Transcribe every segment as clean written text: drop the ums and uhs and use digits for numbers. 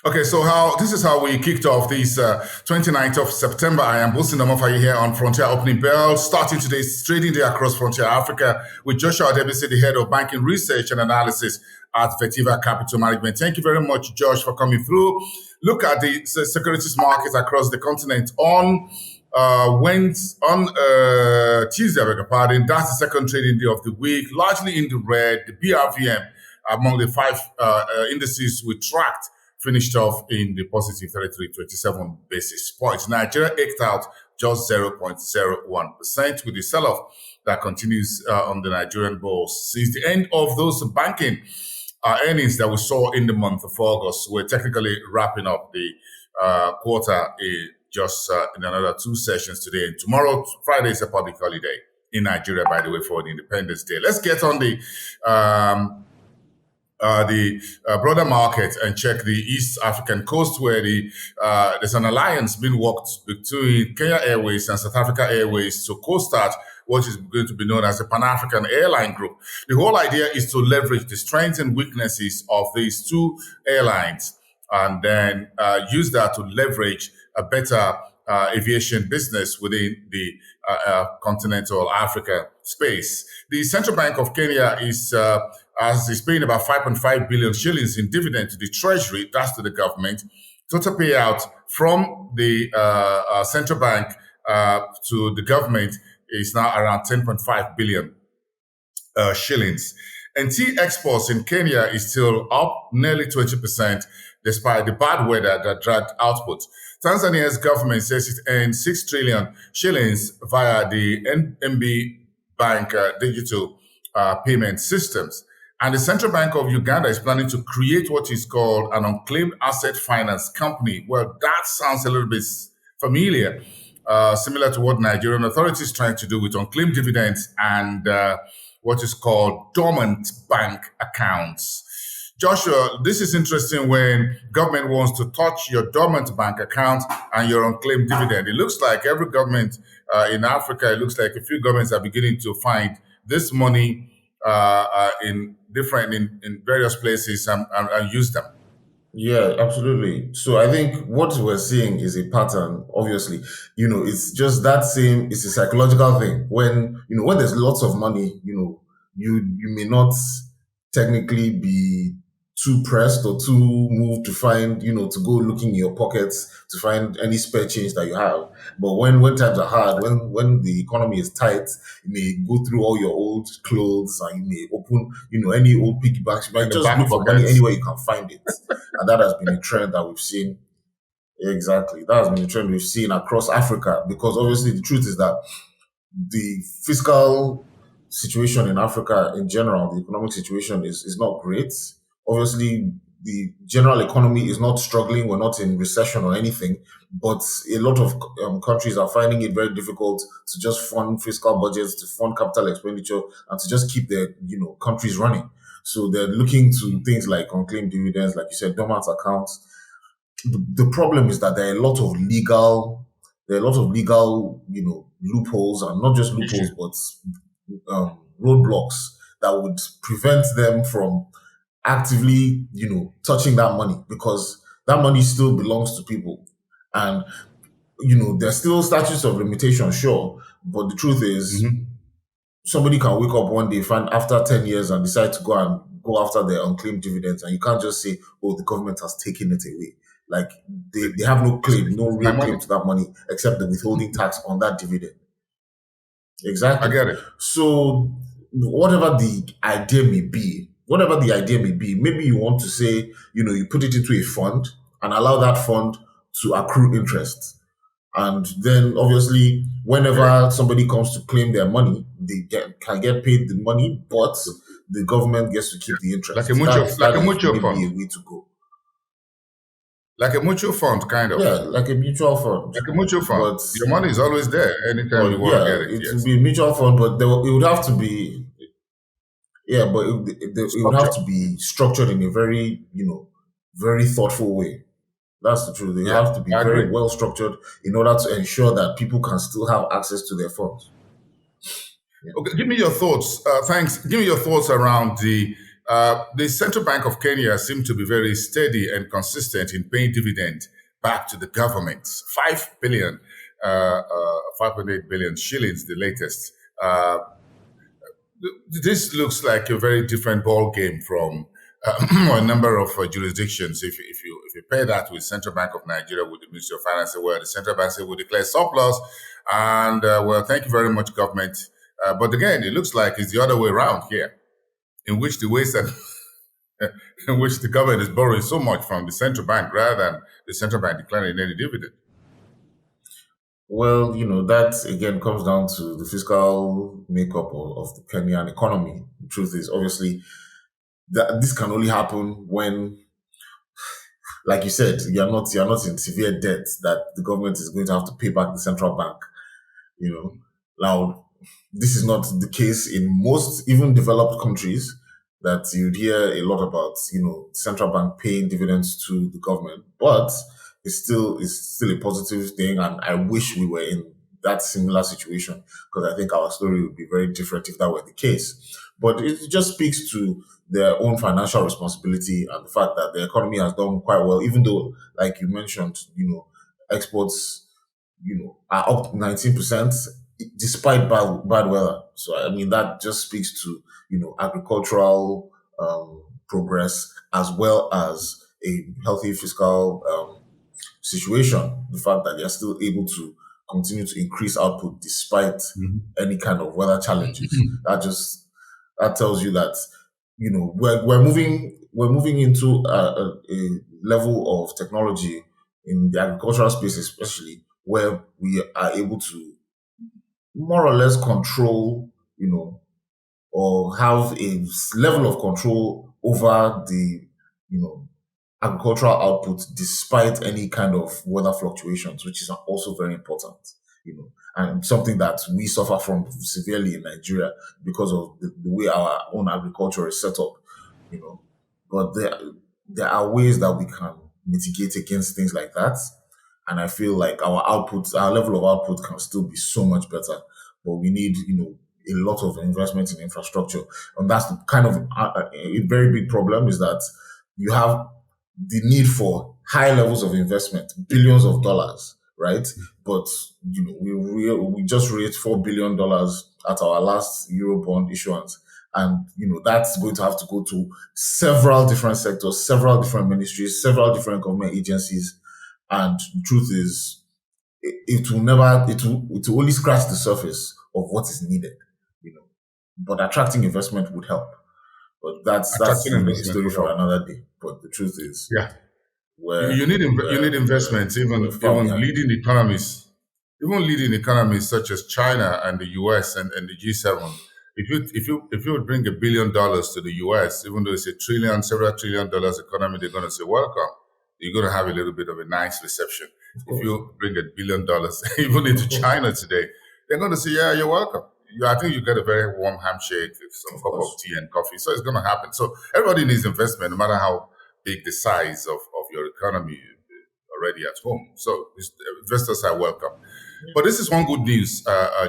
Okay, so this is how we kicked off this 29th of September. I am boosting Omofayi here on Frontier Opening Bell, starting today's trading day across Frontier Africa with Joshua Odebisi, the head of banking research and analysis at Vetiva Capital Management. Thank you very much, Josh, for coming through. Look at the securities markets across the continent on Tuesday, that's the second trading day of the week, largely in the red. The BRVM among the five indices we tracked finished off in the positive 33.27 basis points. Nigeria eked out just 0.01% with the sell-off that continues on the Nigerian bourse since the end of those banking earnings that we saw in the month of August. We're technically wrapping up the quarter just in another two sessions today. And tomorrow, Friday, is a public holiday in Nigeria, by the way, for the Independence Day. Let's get on the broader market and check the East African coast, where there's an alliance being worked between Kenya Airways and South Africa Airways to co-start what is going to be known as the Pan-African Airline Group. The whole idea is to leverage the strengths and weaknesses of these two airlines and then use that to leverage a better aviation business within the continental Africa space. The Central Bank of Kenya is paying about 5.5 billion shillings in dividend to the Treasury, that's to the government. Total payout from the central bank to the government is now around 10.5 billion shillings. And tea exports in Kenya is still up nearly 20% despite the bad weather that dragged output. Tanzania's government says it earned 6 trillion shillings via the NMB Bank digital payment systems. And the Central Bank of Uganda is planning to create what is called an unclaimed asset finance company. Well, that sounds a little bit familiar, similar to what Nigerian authorities are trying to do with unclaimed dividends and what is called dormant bank accounts. Joshua, this is interesting when government wants to touch your dormant bank account and your unclaimed dividend. It looks like every government in Africa, it looks like a few governments are beginning to find this money in various places and use them. Yeah, absolutely. So I think what we're seeing is a pattern. Obviously, it's just that same. It's a psychological thing. When there's lots of money, you may not technically be too pressed or too moved to find, to go looking in your pockets to find any spare change that you have. But when times are hard, when the economy is tight, you may go through all your old clothes and you may open, any old piggy banks. You might just look for money anywhere you can find it. And that has been a trend that we've seen. Exactly. That has been a trend we've seen across Africa, because obviously the truth is that the fiscal situation in Africa in general, the economic situation is not great. Obviously, the general economy is not struggling. We're not in recession or anything, but a lot of countries are finding it very difficult to just fund fiscal budgets, to fund capital expenditure, and to just keep their countries running. So they're looking to things like unclaimed dividends, like you said, dormant accounts. The problem is that there are a lot of legal loopholes, and not just loopholes, but roadblocks that would prevent them from actively, touching that money, because that money still belongs to people. And, there's still statutes of limitation, sure. But the truth is, somebody can wake up one day, find after 10 years and decide to go after their unclaimed dividends. And you can't just say, oh, the government has taken it away. Like they have no claim, no real claim to that money, except the withholding tax on that dividend. Exactly. I get it. So whatever the idea may be, maybe you want to say, you put it into a fund and allow that fund to accrue interest. And then obviously, whenever somebody comes to claim their money, they can get paid the money, but the government gets to keep the interest. Like a mutual fund. A way to go. Like a mutual fund, kind of. Yeah, like a mutual fund. Like a mutual fund. But your money is always there anytime you want to get it. It would be a mutual fund, but it would have to be. Yeah, but it would have to be structured in a very, very thoughtful way. That's the truth. They have to be very well structured in order to ensure that people can still have access to their funds. Yeah. Okay, give me your thoughts. Thanks. Give me your thoughts around the The Central Bank of Kenya seemed to be very steady and consistent in paying dividend back to the government. 5.8 billion shillings, the latest. Uh, this looks like a very different ball game from a number of jurisdictions. If you pair that with Central Bank of Nigeria, with the Ministry of Finance, where the central bank say will declare surplus, and well, thank you very much, government. But again, it looks like it's the other way around here, in which the ways that in which the government is borrowing so much from the central bank rather than the central bank declaring any dividend. Well, that again comes down to the fiscal makeup of the Kenyan economy. The truth is, obviously, that this can only happen when, like you said, you're not in severe debt that the government is going to have to pay back the central bank. You know, now this is not the case in most even developed countries that you'd hear a lot about. Central bank paying dividends to the government, but it's still a positive thing, and I wish we were in that similar situation because I think our story would be very different if that were the case. But it just speaks to their own financial responsibility and the fact that the economy has done quite well, even though, like you mentioned, exports, are up 19% despite bad weather. So I mean that just speaks to agricultural progress as well as a healthy fiscal situation. The fact that they're still able to continue to increase output despite any kind of weather challenges. That tells you that we're moving into a level of technology in the agricultural space, especially where we are able to more or less control, or have a level of control over the, agricultural output despite any kind of weather fluctuations, which is also very important, and something that we suffer from severely in Nigeria because of the way our own agriculture is set up, you know. But there are ways that we can mitigate against things like that. And I feel like our level of output can still be so much better. But we need, a lot of investment in infrastructure. And that's the kind of a very big problem is that you have the need for high levels of investment, billions of dollars, right? But we just raised $4 billion at our last Eurobond issuance, and that's going to have to go to several different sectors, several different ministries, several different government agencies, and the truth is, it will only scratch the surface of what is needed, you know. But attracting investment would help. But that's Attracting a investment story would for help. another day. But the truth is, Yeah. we're You need we're we're, investments, we're far even behind. leading economies such as China and the US and the G7. If you would bring $1 billion to the US, even though it's a trillion, several trillion dollars economy, they're gonna say welcome. You're gonna have a little bit of a nice reception. Of If course. you bring $1 billion even into China today, they're gonna say, yeah, you're welcome. I think you get a very warm handshake, some Of cup of course. tea and coffee. So it's gonna happen. So everybody needs investment, no matter how big the size of your economy already at home. So investors are welcome. But this is one good news,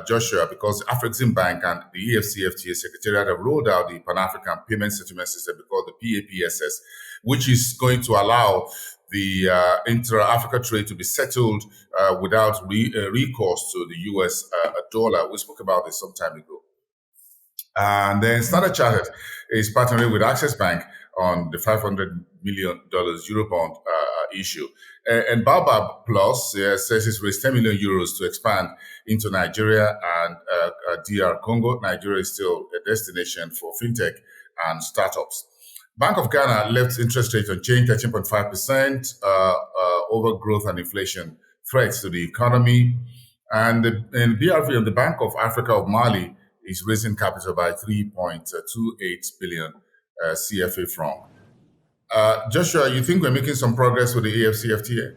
Joshua, because Afrexim Bank and the EFCFTA Secretariat have rolled out the Pan-African Payment Settlement System called the PAPSS, which is going to allow the intra-Africa trade to be settled without recourse to the US dollar. We spoke about this some time ago. And then Standard Chartered is partnering with Access Bank on the $500 million Eurobond issue. And Baobab Plus says it's raised 10 million euros to expand into Nigeria and DR Congo. Nigeria is still a destination for fintech and startups. Bank of Ghana left interest rate unchanged, 13.5%, over growth and inflation threats to the economy. And BRV and the Bank of Africa of Mali is raising capital by 3.28 billion CFA franc. Joshua, you think we're making some progress with the AFCFTA?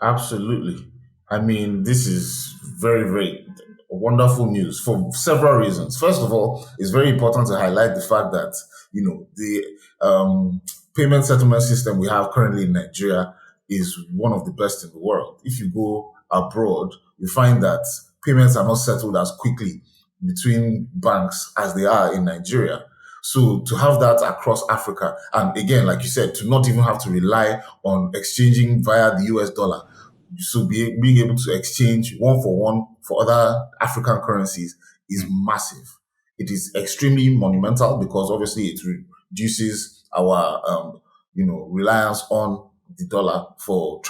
Absolutely. I mean, this is very, very wonderful news for several reasons. First of all, it's very important to highlight the fact that, the payment settlement system we have currently in Nigeria is one of the best in the world. If you go abroad, you find that payments are not settled as quickly between banks as they are in Nigeria. So to have that across Africa, and again, like you said, to not even have to rely on exchanging via the US dollar, so being able to exchange one for one for other African currencies is massive. It is extremely monumental because obviously it reduces our reliance on the dollar for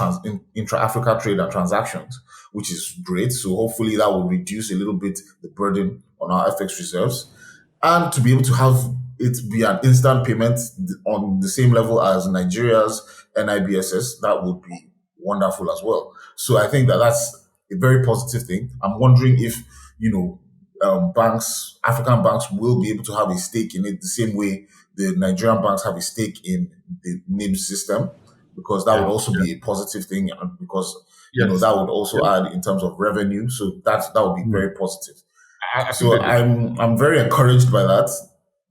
intra-Africa trade and transactions, which is great. So hopefully that will reduce a little bit the burden on our FX reserves, and to be able to have it be an instant payment on the same level as Nigeria's NIBSS, that would be wonderful as well. So I think that that's a very positive thing. I'm wondering if, banks, African banks will be able to have a stake in it the same way the Nigerian banks have a stake in the NIBS system, because that would Yeah. also be a positive thing, and because, Yes. that would also Yeah. add in terms of revenue. So that would be Mm. very positive. I think So they do. I'm very encouraged by that.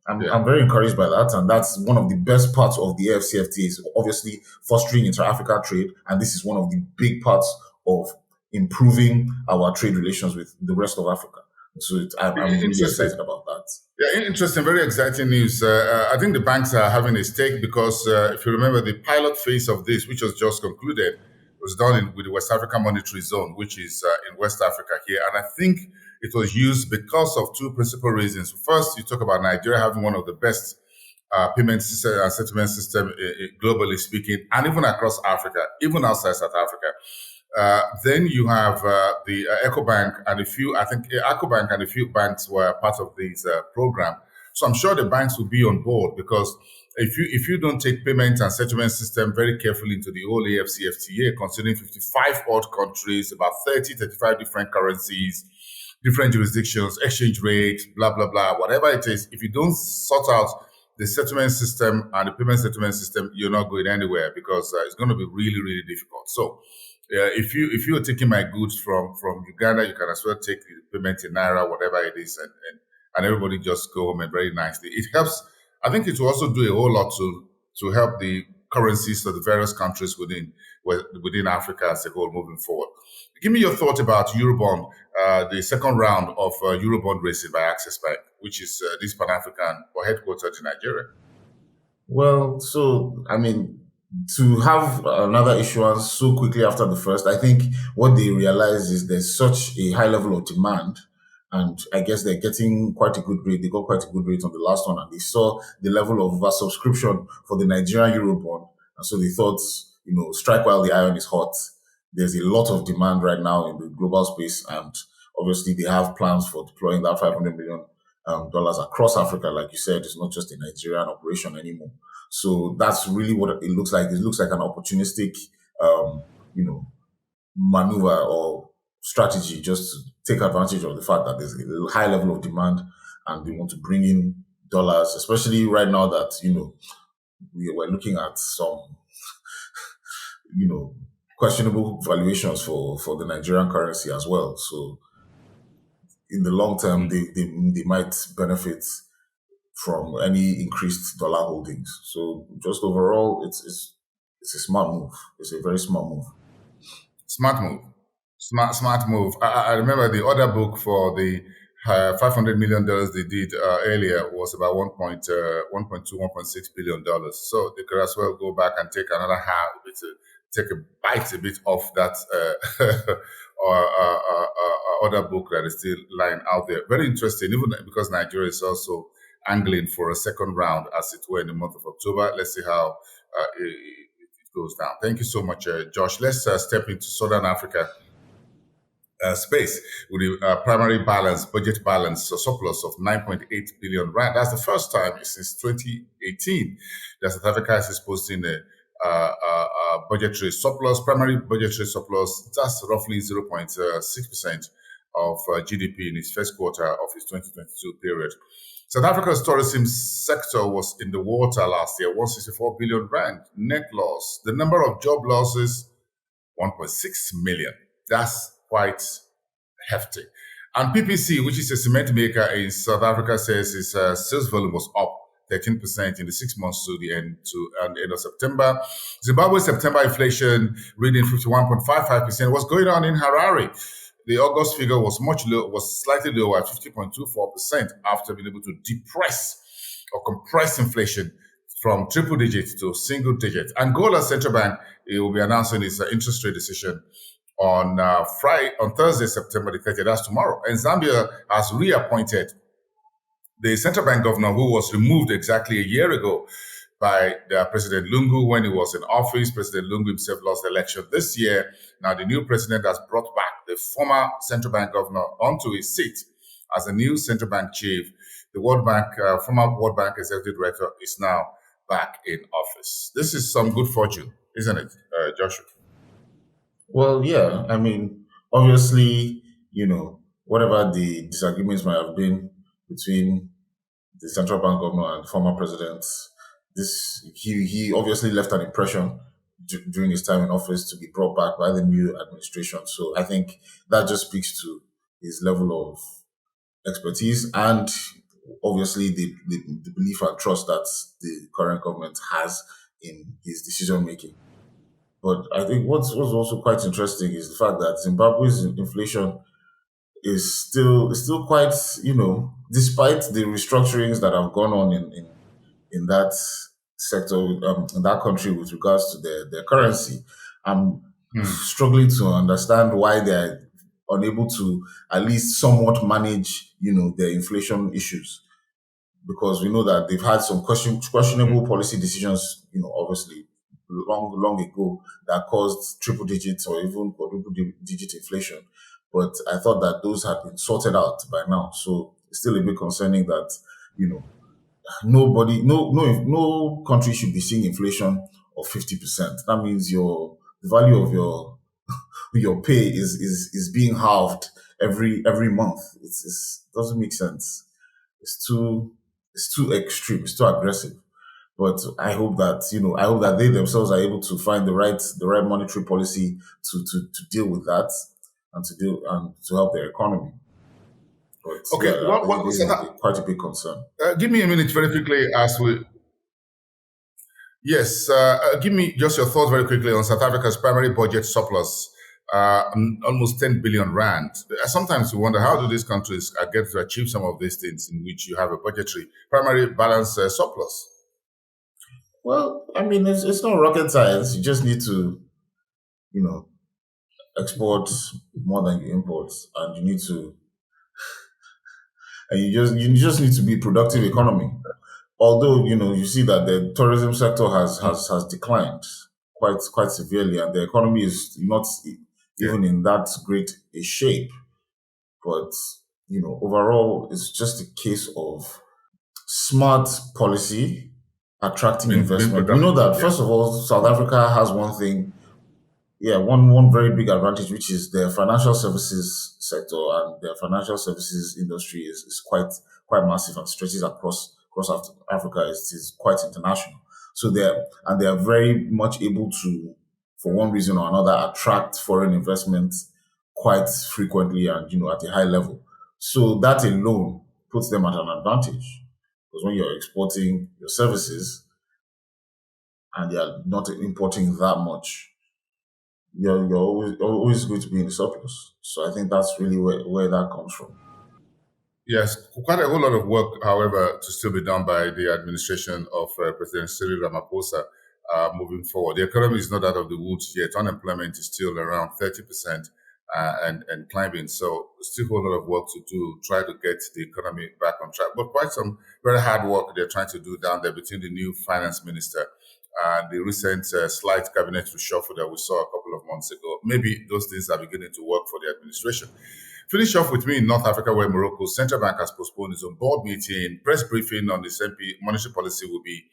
Yeah. I'm very encouraged by that, and that's one of the best parts of the AfCFTA is obviously fostering inter-Africa trade, and this is one of the big parts of improving our trade relations with the rest of Africa. So I'm really Interesting. excited about that. Yeah, interesting. Very exciting news. I think the banks are having a stake because if you remember, the pilot phase of this, which was just concluded, was done with the West African Monetary Zone, which is in West Africa here. And I think it was used because of two principal reasons. First, you talk about Nigeria having one of the best payment system and settlement system globally speaking, and even across Africa, even outside South Africa. Then you have the EcoBank and a few. I think EcoBank and a few banks were part of this program. So I'm sure the banks will be on board because if you don't take payment and settlement system very carefully into the whole AfCFTA, considering 55 odd countries, about 30, 35 different currencies, different jurisdictions, exchange rate, blah blah blah, whatever it is, if you don't sort out the settlement system and the payment settlement system, you're not going anywhere because it's going to be really really difficult. So if you're taking my goods from Uganda, you can as well take the payment in naira, whatever it is, and everybody just go home and very nicely. It helps. I think it will also do a whole lot to help the currencies of the various countries within Africa as a whole moving forward. Give me your thought about Eurobond, the second round of Eurobond raising by Access Bank, which is this Pan African or headquartered in Nigeria. Well, so I mean, to have another issuance so quickly after the first, I think what they realize is there's such a high level of demand, and I guess they're getting quite a good rate. They got quite a good rate on the last one, and they saw the level of oversubscription for the Nigerian Eurobond, and so they thought, strike while the iron is hot. There's a lot of demand right now in the global space, and obviously they have plans for deploying that $500 million dollars across Africa. Like you said, it's not just a Nigerian operation anymore. So that's really what it looks like. It looks like an opportunistic, um, you know, maneuver or strategy just to take advantage of the fact that there's a high level of demand and they want to bring in dollars, especially right now that, we're looking at some, questionable valuations for the Nigerian currency as well. So in the long term, they might benefit from any increased dollar holdings. So just overall, it's a smart move. It's a very smart move. Smart move. Smart move. I remember the order book for the $500 million they did earlier was about 1.2, $1.6 billion. So they could as well go back and take another half, take a bite a bit off that order book that is still lying out there. Very interesting, even because Nigeria is also angling for a second round, as it were, in the month of October. Let's see how it goes down. Thank you so much, Josh. Let's step into Southern Africa space with the primary balance, budget balance, a surplus of 9.8 billion rand. That's the first time since 2018 that South Africa is posting a budgetary surplus, primary budgetary surplus. That's roughly 0.6% of GDP in its first quarter of its 2022 period. South Africa's tourism sector was in the water last year, 164 billion rand net loss. The number of job losses, 1.6 million. That's quite hefty. And PPC, which is a cement maker in South Africa, says its sales volume was up 13% in the 6 months to the end of September. Zimbabwe's September inflation reading 51.55%. What's going on in Harare? The August figure was slightly lower at 50.24% after being able to depress or compress inflation from triple digits to single digits. Angola's central bank will be announcing its interest rate decision on Thursday, September the 30th. That's tomorrow. And Zambia has reappointed the central bank governor who was removed exactly a year ago by President Lungu when he was in office. President Lungu himself lost the election this year. Now, the new president has brought back the former central bank governor onto his seat as the new central bank chief. The World Bank, former World Bank executive director, is now back in office. This is some good fortune, isn't it, Joshua? Well, yeah, I mean, obviously, whatever the disagreements might have been between the central bank governor and former president, he obviously left an impression during his time in office to be brought back by the new administration. So I think that just speaks to his level of expertise and obviously the belief and trust that the current government has in his decision making. But I think what's also quite interesting is the fact that Zimbabwe's inflation is still quite, despite the restructurings that have gone on in that sector, in that country with regards to their currency. I'm struggling to understand why they're unable to at least somewhat manage, their inflation issues, because we know that they've had some questionable policy decisions, obviously long ago that caused triple digits or even quadruple digit inflation. But I thought that those had been sorted out by now. So it's still a bit concerning that, you know, no country should be seeing inflation of 50%. That means the value of your pay is being halved every month. It doesn't make sense. It's too extreme. It's too aggressive. But I hope that they themselves are able to find the right monetary policy to deal with that and to help their economy. But Okay, yeah, it is quite a big concern. give me a minute very quickly as we. Yes, give me just your thoughts very quickly on South Africa's primary budget surplus, almost 10 billion rand. Sometimes you wonder how do these countries get to achieve some of these things in which you have a budgetary primary balance surplus. Well, I mean, it's not rocket science. You just need to, you know, export more than you import, and you just need to be productive economy. Although you see that the tourism sector has declined quite severely, and the economy is not Yeah. even in that great a shape. But overall, it's just a case of smart policy attracting Being investment. We know productive. that Yeah. first of all, South Africa has one thing, yeah, one very big advantage, which is their financial services sector, and their financial services industry is quite massive and stretches across Africa. It is quite international. So they are very much able to, for one reason or another, attract foreign investment quite frequently and at a high level. So that alone puts them at an advantage, because when you're exporting your services and you're not importing that much, you're always going to be in the surplus. So I think that's really where that comes from. Yes, quite a whole lot of work, however, to still be done by the administration of President Cyril Ramaphosa moving forward. The economy is not out of the woods yet. Unemployment is still around 30% and climbing. So still a whole lot of work to do, try to get the economy back on track. But quite some very hard work they're trying to do down there between the new finance minister and the recent slight cabinet reshuffle that we saw a couple of months ago. Maybe those things are beginning to work for the administration. Finish off with me in North Africa, where Morocco's central bank has postponed its own board meeting. Press briefing on the CMP monetary policy will be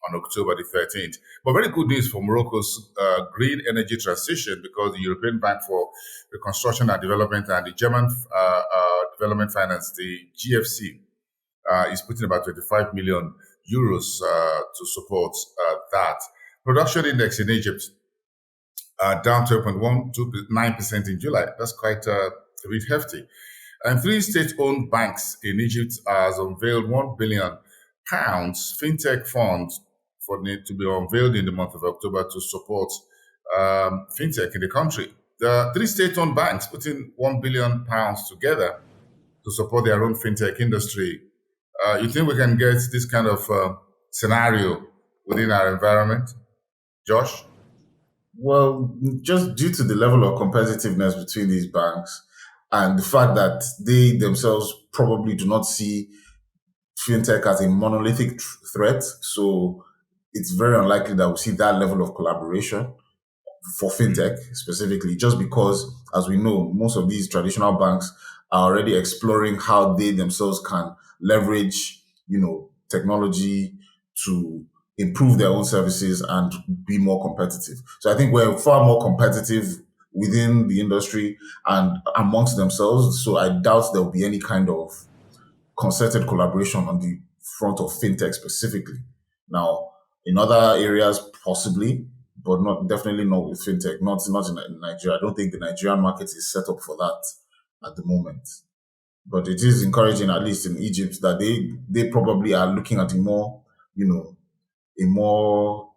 on October the 13th. But very good news for Morocco's green energy transition, because the European Bank for Reconstruction and Development and the German Development Finance, the GFC, is putting about 25 million euros to support that. Production index in Egypt down 12.129% in July. That's quite a bit hefty. And three state-owned banks in Egypt has unveiled £1 billion fintech fund for it to be unveiled in the month of October to support fintech in the country. The three state-owned banks putting £1 billion together to support their own fintech industry You think we can get this kind of scenario within our environment, Josh? Well, just due to the level of competitiveness between these banks and the fact that they themselves probably do not see fintech as a monolithic threat, so it's very unlikely that we'll see that level of collaboration for fintech specifically, just because, as we know, most of these traditional banks are already exploring how they themselves can leverage, technology to improve their own services and be more competitive. So I think we're far more competitive within the industry and amongst themselves. So I doubt there will be any kind of concerted collaboration on the front of fintech specifically. Now, in other areas, possibly, but not definitely not with fintech. Not in Nigeria. I don't think the Nigerian market is set up for that at the moment. But it is encouraging, at least in Egypt, that they probably are looking at a more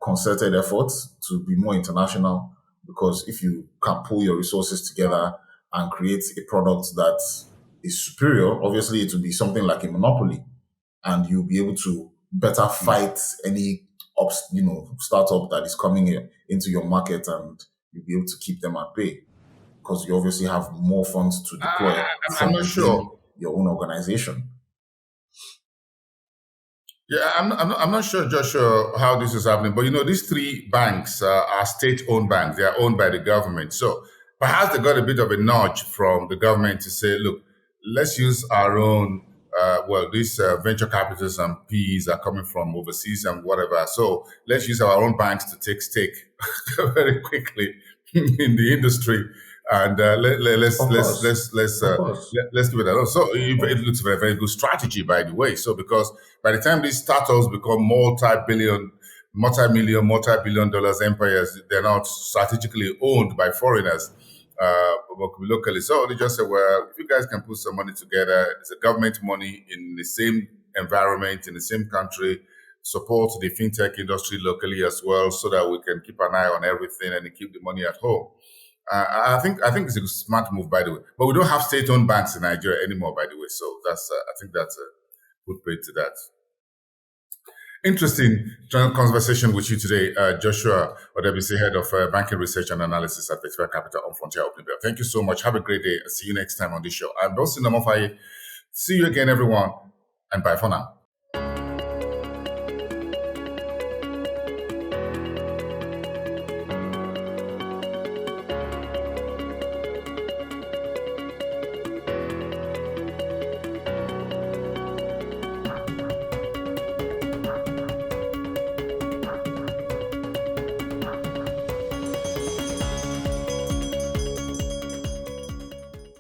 concerted effort to be more international. Because if you can pull your resources together and create a product that is superior, obviously it will be something like a monopoly, and you'll be able to better fight any startup that is coming into your market, and you'll be able to keep them at bay because you obviously have more funds to deploy I'm from not within sure. your own organization. Yeah, I'm not sure, Joshua, how this is happening. But these three banks are state-owned banks. They are owned by the government. So perhaps they got a bit of a nudge from the government to say, look, let's use our own. These venture capitalists and PEs are coming from overseas and whatever. So let's use our own banks to take stake very quickly in the industry, and Of course, of course, let's give it a go. So it looks a very good strategy, by the way. So because by the time these startups become multi-million, multi-billion dollars empires, they're not strategically owned by foreigners, but locally. So they just say, well, if you guys can put some money together, it's a government money in the same environment, in the same country, support the fintech industry locally as well, so that we can keep an eye on everything and keep the money at home. I think it's a smart move, by the way. But we don't have state-owned banks in Nigeria anymore, by the way. So I think that's a good play to that. Interesting conversation with you today, Joshua Odebisi, head of banking research and analysis at Vetiva Capital on Frontier Opening Bell. Thank you so much. Have a great day. See you next time on the show. I'm Dawson Namofaye. See you again, everyone, and bye for now.